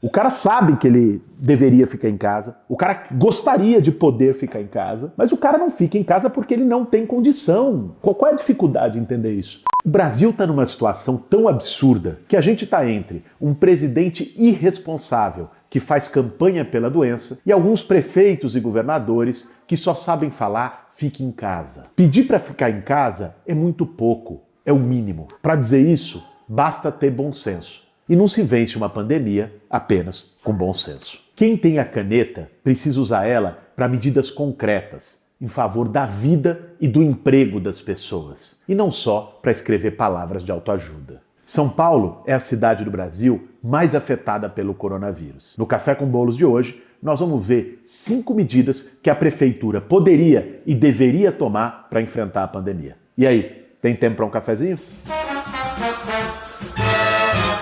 O cara sabe que ele deveria ficar em casa, o cara gostaria de poder ficar em casa, mas o cara não fica em casa porque ele não tem condição. Qual é a dificuldade em entender isso? O Brasil está numa situação tão absurda que a gente está entre um presidente irresponsável que faz campanha pela doença e alguns prefeitos e governadores que só sabem falar fique em casa. Pedir para ficar em casa é muito pouco, é o mínimo. Para dizer isso, basta ter bom senso. E não se vence uma pandemia apenas com bom senso. Quem tem a caneta precisa usar ela para medidas concretas, em favor da vida e do emprego das pessoas, e não só para escrever palavras de autoajuda. São Paulo é a cidade do Brasil mais afetada pelo coronavírus. No Café com Bolos de hoje, nós vamos ver 5 medidas que a prefeitura poderia e deveria tomar para enfrentar a pandemia. E aí, tem tempo para um cafezinho?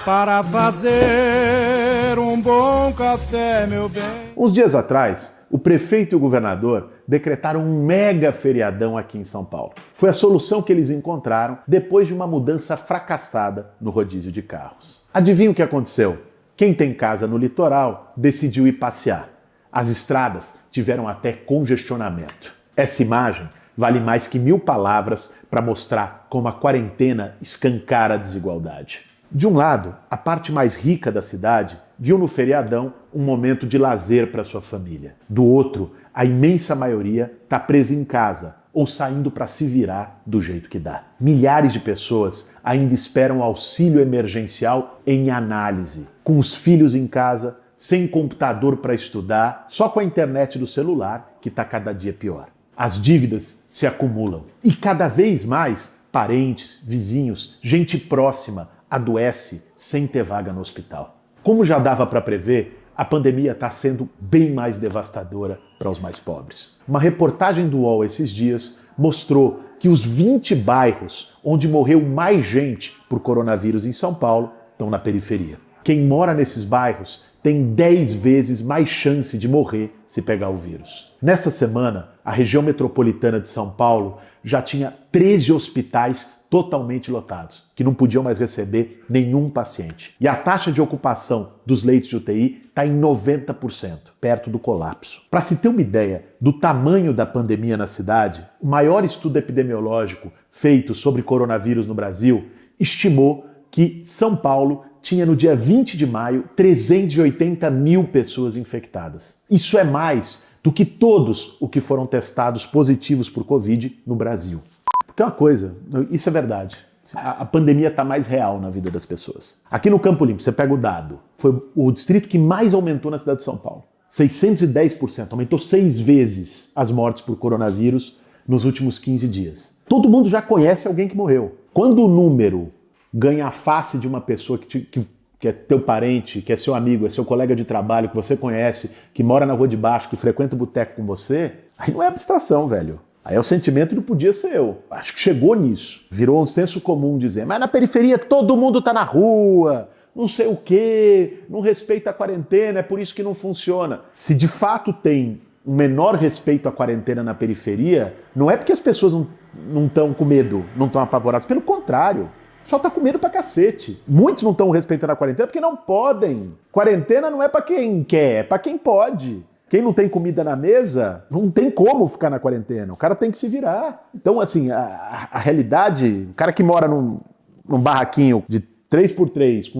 Para fazer um bom café, meu bem. Uns dias atrás, o prefeito e o governador decretaram um mega feriadão aqui em São Paulo. Foi a solução que eles encontraram depois de uma mudança fracassada no rodízio de carros. Adivinha o que aconteceu? Quem tem casa no litoral decidiu ir passear. As estradas tiveram até congestionamento. Essa imagem vale mais que 1000 palavras para mostrar como a quarentena escancara a desigualdade. De um lado, a parte mais rica da cidade viu no feriadão um momento de lazer para sua família. Do outro, a imensa maioria está presa em casa ou saindo para se virar do jeito que dá. Milhares de pessoas ainda esperam auxílio emergencial em análise, com os filhos em casa, sem computador para estudar, só com a internet do celular, que está cada dia pior. As dívidas se acumulam e cada vez mais parentes, vizinhos, gente próxima adoece sem ter vaga no hospital. Como já dava para prever, a pandemia está sendo bem mais devastadora para os mais pobres. Uma reportagem do UOL esses dias mostrou que os 20 bairros onde morreu mais gente por coronavírus em São Paulo estão na periferia. Quem mora nesses bairros tem 10 vezes mais chance de morrer se pegar o vírus. Nessa semana, a região metropolitana de São Paulo já tinha 13 hospitais totalmente lotados, que não podiam mais receber nenhum paciente. E a taxa de ocupação dos leitos de UTI está em 90%, perto do colapso. Para se ter uma ideia do tamanho da pandemia na cidade, o maior estudo epidemiológico feito sobre coronavírus no Brasil estimou que São Paulo tinha no dia 20 de maio 380 mil pessoas infectadas. Isso é mais do que todos os que foram testados positivos por Covid no Brasil. Porque é uma coisa, isso é verdade, a pandemia está mais real na vida das pessoas. Aqui no Campo Limpo, você pega o dado, foi o distrito que mais aumentou na cidade de São Paulo. 610%, aumentou 6 vezes as mortes por coronavírus nos últimos 15 dias. Todo mundo já conhece alguém que morreu. Quando o número ganha a face de uma pessoa que é teu parente, que é seu amigo, é seu colega de trabalho, que você conhece, que mora na rua de baixo, que frequenta o boteco com você, aí não é abstração, velho. Aí é o sentimento que podia ser eu. Acho que chegou nisso. Virou um senso comum dizer, mas na periferia todo mundo tá na rua, não sei o quê, não respeita a quarentena, é por isso que não funciona. Se de fato tem um menor respeito à quarentena na periferia, não é porque as pessoas não estão com medo, não estão apavoradas. Pelo contrário, só tá com medo pra cacete. Muitos não estão respeitando a quarentena porque não podem. Quarentena não é pra quem quer, é pra quem pode. Quem não tem comida na mesa, não tem como ficar na quarentena. O cara tem que se virar. Então, assim, a realidade, o cara que mora num barraquinho de 3x3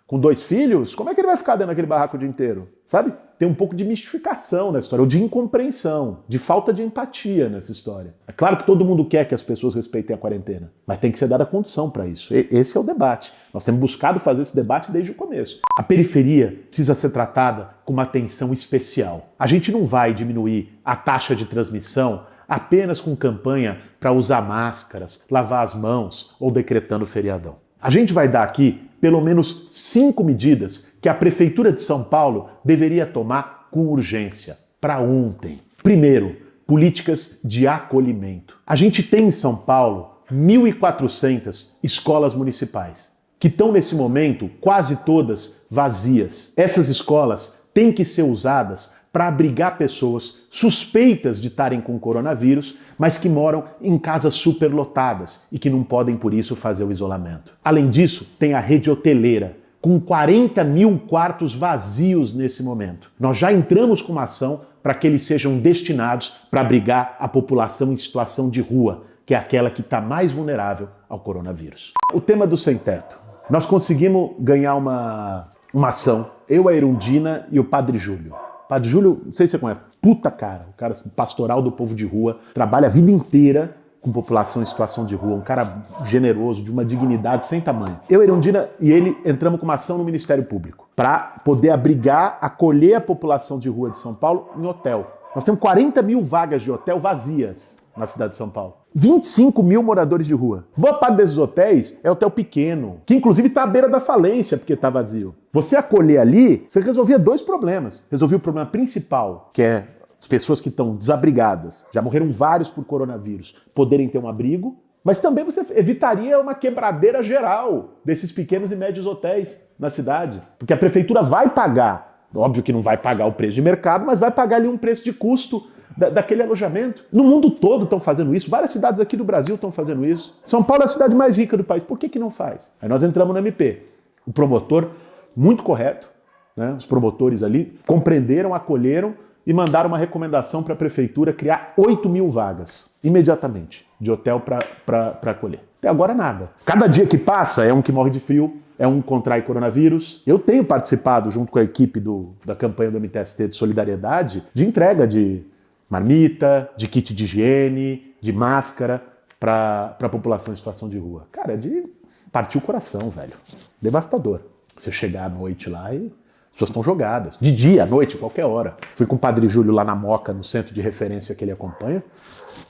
com 2 filhos, como é que ele vai ficar dentro daquele barraco o dia inteiro? Sabe? Tem um pouco de mistificação nessa história, ou de incompreensão, de falta de empatia nessa história. É claro que todo mundo quer que as pessoas respeitem a quarentena, mas tem que ser dada condição para isso. Esse é o debate. Nós temos buscado fazer esse debate desde o começo. A periferia precisa ser tratada com uma atenção especial. A gente não vai diminuir a taxa de transmissão apenas com campanha para usar máscaras, lavar as mãos ou decretando feriadão. A gente vai dar aqui pelo menos 5 medidas que a Prefeitura de São Paulo deveria tomar com urgência, para ontem. Primeiro, políticas de acolhimento. A gente tem em São Paulo 1.400 escolas municipais, que estão nesse momento quase todas vazias. Essas escolas têm que ser usadas para abrigar pessoas suspeitas de estarem com coronavírus, mas que moram em casas superlotadas e que não podem, por isso, fazer o isolamento. Além disso, tem a rede hoteleira, com 40 mil quartos vazios nesse momento. Nós já entramos com uma ação para que eles sejam destinados para abrigar a população em situação de rua, que é aquela que está mais vulnerável ao coronavírus. O tema do sem-teto. Nós conseguimos ganhar uma ação, eu, a Erundina e o Padre Júlio. Padre Júlio, não sei se você conhece, puta cara, o cara pastoral do povo de rua, trabalha a vida inteira com população em situação de rua, um cara generoso, de uma dignidade sem tamanho. Eu, Erundina e ele entramos com uma ação no Ministério Público para poder abrigar, acolher a população de rua de São Paulo em hotel. Nós temos 40 mil vagas de hotel vazias na cidade de São Paulo. 25 mil moradores de rua. Boa parte desses hotéis é hotel pequeno, que inclusive está à beira da falência porque está vazio. Você acolher ali, você resolvia dois problemas. Resolvia o problema principal, que é as pessoas que estão desabrigadas, já morreram vários por coronavírus, poderem ter um abrigo, mas também você evitaria uma quebradeira geral desses pequenos e médios hotéis na cidade. Porque a prefeitura vai pagar, óbvio que não vai pagar o preço de mercado, mas vai pagar ali um preço de custo daquele alojamento. No mundo todo estão fazendo isso, várias cidades aqui do Brasil estão fazendo isso. São Paulo é a cidade mais rica do país, por que não faz? Aí nós entramos no MP. O promotor, muito correto, né? Os promotores ali compreenderam, acolheram e mandaram uma recomendação para a prefeitura criar 8 mil vagas, imediatamente, de hotel para acolher. Até agora nada. Cada dia que passa é um que morre de frio, é um que contrai coronavírus. Eu tenho participado, junto com a equipe da campanha do MTST de solidariedade, de entrega de marmita, de kit de higiene, de máscara para a população em situação de rua. Cara, é de partir o coração, velho. Devastador. Você chegar à noite lá e as pessoas estão jogadas. De dia, à noite, qualquer hora. Fui com o Padre Júlio lá na Moca, no centro de referência que ele acompanha.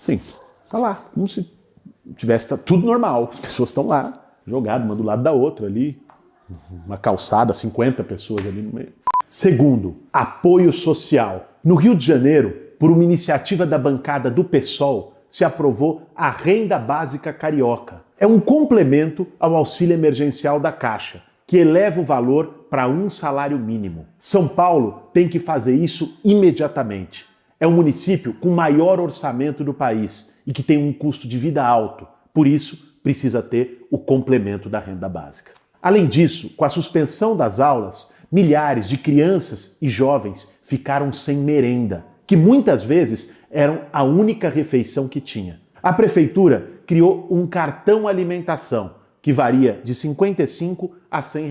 Sim, tá lá, como se tivesse tudo normal. As pessoas estão lá, jogadas, uma do lado da outra ali. Uma calçada, 50 pessoas ali no meio. Segundo, apoio social. No Rio de Janeiro, por uma iniciativa da bancada do PSOL, se aprovou a Renda Básica Carioca. É um complemento ao auxílio emergencial da Caixa, que eleva o valor para um salário mínimo. São Paulo tem que fazer isso imediatamente. É o município com maior orçamento do país e que tem um custo de vida alto. Por isso, precisa ter o complemento da renda básica. Além disso, com a suspensão das aulas, milhares de crianças e jovens ficaram sem merenda, que muitas vezes eram a única refeição que tinha. A prefeitura criou um cartão alimentação, que varia de R$ 55 a R$ 100,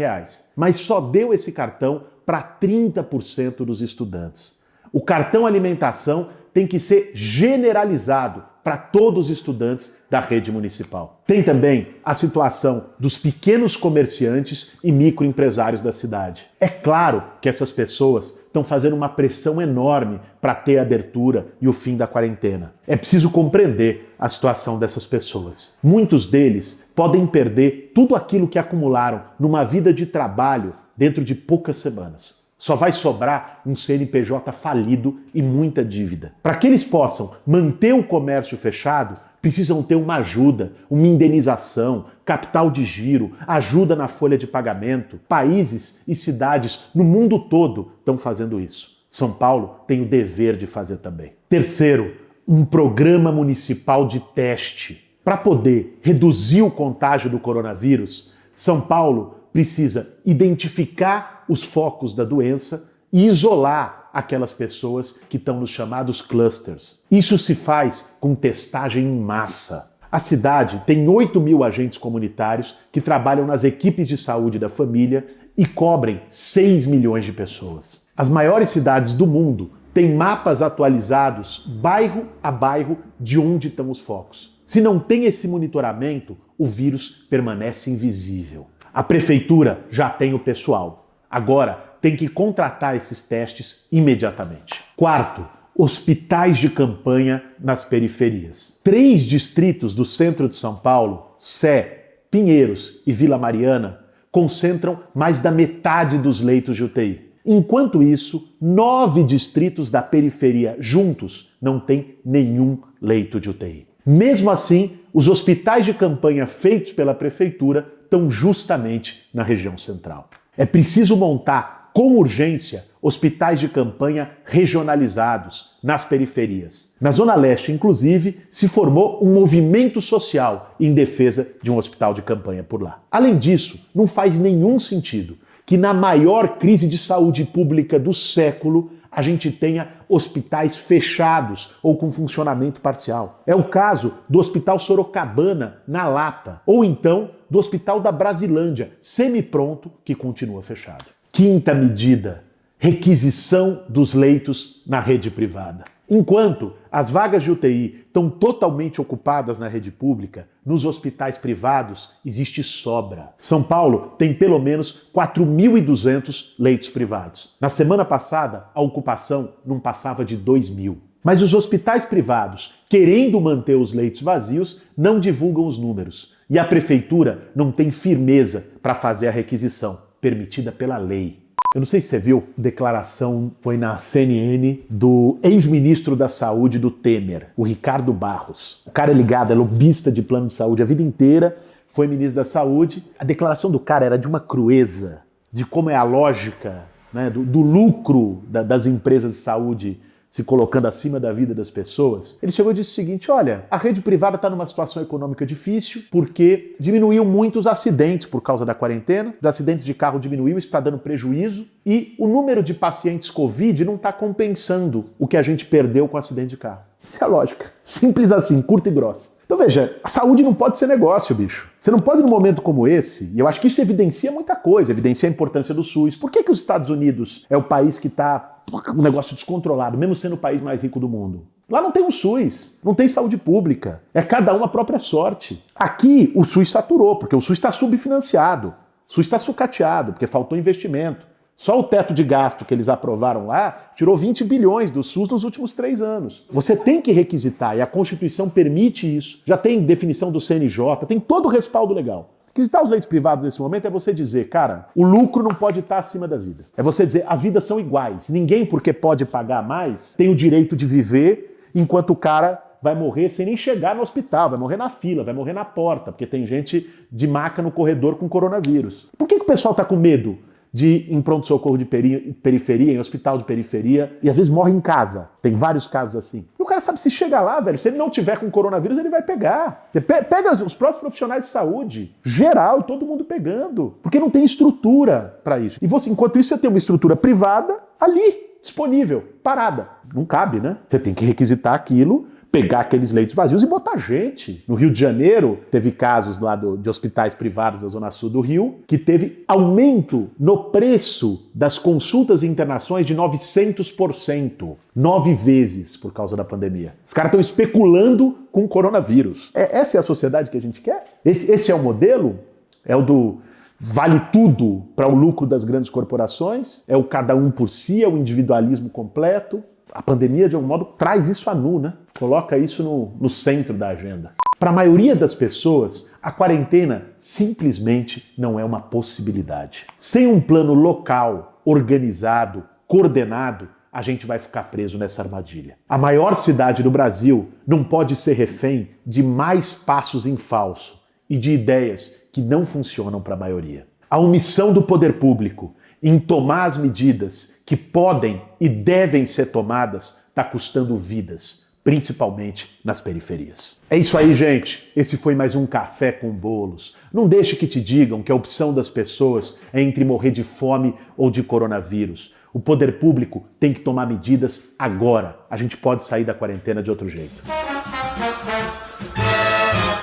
mas só deu esse cartão para 30% dos estudantes. O cartão alimentação tem que ser generalizado para todos os estudantes da rede municipal. Tem também a situação dos pequenos comerciantes e microempresários da cidade. É claro que essas pessoas estão fazendo uma pressão enorme para ter a abertura e o fim da quarentena. É preciso compreender a situação dessas pessoas. Muitos deles podem perder tudo aquilo que acumularam numa vida de trabalho dentro de poucas semanas. Só vai sobrar um CNPJ falido e muita dívida. Para que eles possam manter o comércio fechado, precisam ter uma ajuda, uma indenização, capital de giro, ajuda na folha de pagamento. Países e cidades no mundo todo estão fazendo isso. São Paulo tem o dever de fazer também. Terceiro, um programa municipal de teste. Para poder reduzir o contágio do coronavírus, São Paulo precisa identificar os focos da doença e isolar aquelas pessoas que estão nos chamados clusters. Isso se faz com testagem em massa. A cidade tem 8 mil agentes comunitários que trabalham nas equipes de saúde da família e cobrem 6 milhões de pessoas. As maiores cidades do mundo têm mapas atualizados, bairro a bairro, de onde estão os focos. Se não tem esse monitoramento, o vírus permanece invisível. A prefeitura já tem o pessoal. Agora, tem que contratar esses testes imediatamente. Quarto, hospitais de campanha nas periferias. 3 distritos do centro de São Paulo, Sé, Pinheiros e Vila Mariana, concentram mais da metade dos leitos de UTI. Enquanto isso, 9 distritos da periferia juntos não têm nenhum leito de UTI. Mesmo assim, os hospitais de campanha feitos pela prefeitura estão justamente na região central. É preciso montar, com urgência, hospitais de campanha regionalizados nas periferias. Na Zona Leste, inclusive, se formou um movimento social em defesa de um hospital de campanha por lá. Além disso, não faz nenhum sentido que na maior crise de saúde pública do século a gente tenha hospitais fechados ou com funcionamento parcial. É o caso do Hospital Sorocabana, na Lapa, ou então do Hospital da Brasilândia, semi-pronto, que continua fechado. Quinta medida, requisição dos leitos na rede privada. Enquanto as vagas de UTI estão totalmente ocupadas na rede pública, nos hospitais privados existe sobra. São Paulo tem pelo menos 4.200 leitos privados. Na semana passada, a ocupação não passava de 2.000. Mas os hospitais privados, querendo manter os leitos vazios, não divulgam os números. E a prefeitura não tem firmeza para fazer a requisição, permitida pela lei. Eu não sei se você viu, declaração foi na CNN do ex-ministro da Saúde do Temer, o Ricardo Barros. O cara é ligado, é lobista de plano de saúde a vida inteira, foi ministro da Saúde. A declaração do cara era de uma crueza, de como é a lógica, né, do lucro das empresas de saúde se colocando acima da vida das pessoas. Ele chegou e disse o seguinte: olha, a rede privada está numa situação econômica difícil porque diminuiu muito os acidentes por causa da quarentena, os acidentes de carro diminuiu, isso está dando prejuízo, e o número de pacientes Covid não está compensando o que a gente perdeu com o acidente de carro. Essa é a lógica. Simples assim, curta e grossa. Então veja, a saúde não pode ser negócio, bicho. Você não pode num momento como esse, e eu acho que isso evidencia muita coisa, evidencia a importância do SUS. Por que os Estados Unidos é o país que está um negócio descontrolado, mesmo sendo o país mais rico do mundo? Lá não tem um SUS, não tem saúde pública. É cada um a própria sorte. Aqui o SUS saturou, porque o SUS está subfinanciado. O SUS está sucateado, porque faltou investimento. Só o teto de gasto que eles aprovaram lá tirou 20 bilhões do SUS nos últimos 3 anos. Você tem que requisitar, e a Constituição permite isso. Já tem definição do CNJ, tem todo o respaldo legal. Requisitar os leitos privados nesse momento é você dizer, cara, o lucro não pode estar acima da vida. É você dizer, as vidas são iguais. Ninguém, porque pode pagar mais, tem o direito de viver enquanto o cara vai morrer sem nem chegar no hospital, vai morrer na fila, vai morrer na porta, porque tem gente de maca no corredor com coronavírus. Por que o pessoal está com medo de ir em pronto-socorro de periferia, em hospital de periferia, e às vezes morre em casa? Tem vários casos assim. E o cara sabe, se chegar lá, velho, se ele não tiver com coronavírus, ele vai pegar. Você pega os próprios profissionais de saúde, geral, todo mundo pegando, porque não tem estrutura para isso. E você, enquanto isso, você tem uma estrutura privada ali, disponível, parada. Não cabe, né? Você tem que requisitar aquilo, pegar aqueles leitos vazios e botar gente. No Rio de Janeiro, teve casos lá de hospitais privados da Zona Sul do Rio, que teve aumento no preço das consultas e internações de 900%. 9 vezes por causa da pandemia. Os caras estão especulando com o coronavírus. Essa é a sociedade que a gente quer? Esse é o modelo? É o do vale tudo para o lucro das grandes corporações? É o cada um por si? É o individualismo completo? A pandemia, de algum modo, traz isso a nu, né? Coloca isso no centro da agenda. Para a maioria das pessoas, a quarentena simplesmente não é uma possibilidade. Sem um plano local, organizado, coordenado, a gente vai ficar preso nessa armadilha. A maior cidade do Brasil não pode ser refém de mais passos em falso e de ideias que não funcionam para a maioria. A omissão do poder público em tomar as medidas que podem e devem ser tomadas está custando vidas, principalmente nas periferias. É isso aí, gente. Esse foi mais um Café com Bolos. Não deixe que te digam que a opção das pessoas é entre morrer de fome ou de coronavírus. O poder público tem que tomar medidas agora. A gente pode sair da quarentena de outro jeito.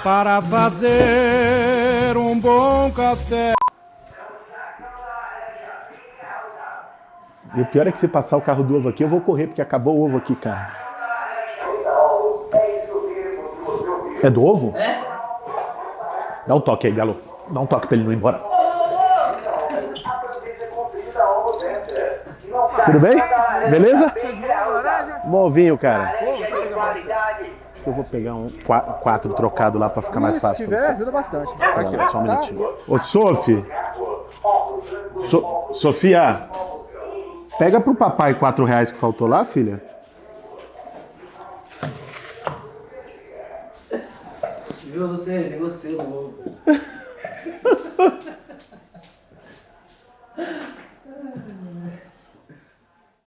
Para fazer um bom café. E o pior é que se passar o carro do ovo aqui, eu vou correr, porque acabou o ovo aqui, cara. É do ovo? É. Dá um toque aí, Galo. Dá um toque pra ele não ir embora. Tudo bem? Beleza? Bom ovinho, cara. Acho que eu vou pegar um 4 trocado lá pra ficar mais fácil. Se tiver, ajuda bastante. Aqui, só um minutinho. Ô, Sophie. Sofia. Pega pro papai R$4 que faltou lá, filha. Viu, você negociou no ovo.